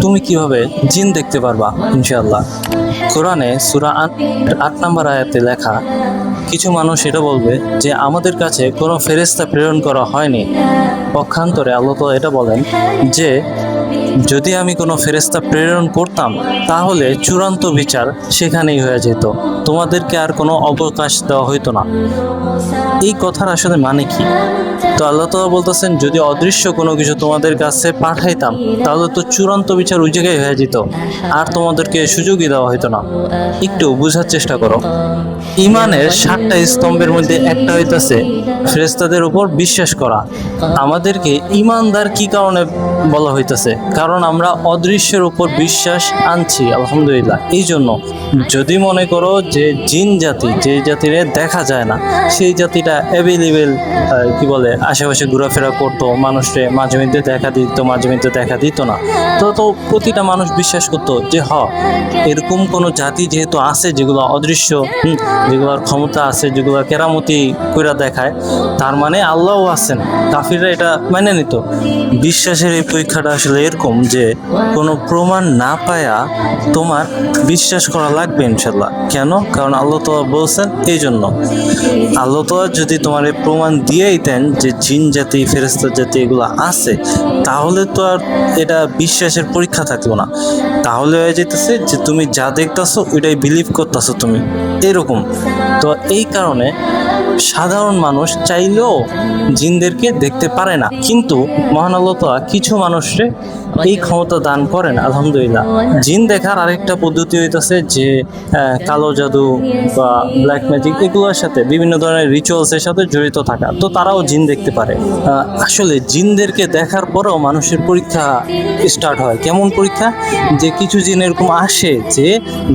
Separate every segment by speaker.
Speaker 1: তুমি কিভাবে জিন দেখতে পারবা ইনশাআল্লাহ। কোরআনে সূরা ৮ নম্বর আয়াতে লেখা, কিছু মানুষ এটা বলবে যে আমাদের কাছে কোনো ফেরেশতা প্রেরণ করা হয়নি। পক্ষান্তরে আল্লাহ তাআলা এটা বলেন যে যদি আমি কোনো ফেরেশতা প্রেরণ করতাম তাহলে চূড়ান্ত বিচার সেখানেই হয়ে যেত, তোমাদেরকে আর কোনো অবকাশ দেওয়া হইতো না। এই কথার আসলে মানে কি? তো আল্লাহ তাআলা বলতেছেন, যদি অদৃশ্য কোনো কিছু তোমাদের কাছে পাঠাইতাম তাহলে তো চূড়ান্ত বিচার ওই জায়গায় হয়ে যেত, আর তোমাদেরকে সুযোগই দেওয়া হইতো না। একটু বোঝার চেষ্টা করো। ইমানের 7টা স্তম্ভের মধ্যে একটা হইতেছে ফেরেশতাদের উপর বিশ্বাস করা। আমাদেরকে ইমানদার কি কারণে বলা হইতেছে? কারণ আমরা অদৃশ্যের উপর বিশ্বাস আনছি আলহামদুলিল্লাহ। এই জন্য যদি মনে করো যে জিন জাতি, যে জাতিরে দেখা যায় না, সেই জাতিটা অ্যাভেলেবেল আশেপাশে ঘোরাফেরা করতো, মানুষকে মাঝে মধ্যে দেখা দিত, মাঝে মধ্যে দেখা দিত না, তো প্রতিটা মানুষ বিশ্বাস করতো যে এরকম কোনো জাতি যেহেতু আছে যেগুলো অদৃশ্য, যেগুলোর ক্ষমতা আছে, যেগুলো কেরামতি কইরা দেখায়, তার মানে আল্লাহও আছেন। কাফিররা এটা মেনে নিত। বিশ্বাসের এই পরীক্ষাটা আসলে এরকম যে কোনো প্রমাণ না পায়া তোমার বিশ্বাস করা লাগবে ইনশাল্লাহ। কেন? কারণ আল্লাহ তাআলা বলছেন এই জন্য। আল্লাহ তাআলা যদি তোমার এই প্রমাণ দিয়েই দেন যে জিন জাতি, ফেরেশতা জাতি এগুলো আছে, তাহলে তো আর এটা বিশ্বাসের পরীক্ষা থাকলো না। তাহলে হয়ে যেতেছে যে তুমি যা দেখতেছো ওইটাই বিলিভ করতেছো তুমি, এরকম। তো এই কারণে সাধারণ মানুষ চাইলেও জিনদেরকে দেখতে পারে না, কিন্তু মহান আল্লাহ তাআলা কিছু মানুষকে এই ক্ষমতা দান করেন আলহামদুলিল্লাহ। জিন দেখার আরেকটা পদ্ধতি হইতেছে যে কালো জাদু বা ব্ল্যাক ম্যাজিক এগুলোর সাথে, বিভিন্ন ধরনের রিচুয়ালসের সাথে জড়িত থাকা, তো তারাও জিন দেখতে পারে। আসলে জিনদেরকে দেখার পরেও মানুষের পরীক্ষা স্টার্ট হয়। কেমন পরীক্ষা? যে কিছু জিন এরকম আসে যে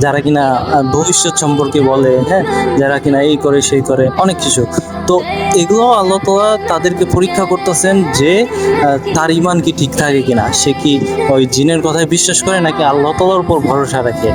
Speaker 1: যারা কিনা ভবিষ্যৎ সম্পর্কে বলে, যারা কিনা এই করে সেই করে অনেক কিছু। তো এগুলো আল্লাহ তাআলা তাদেরকে পরীক্ষা করতেছেন যে তার ঈমান কি ঠিক থাকে কিনা, সে কি ওই জিনের কথায় বিশ্বাস করে নাকি আল্লাহ তাআলার উপর ভরসা রাখে।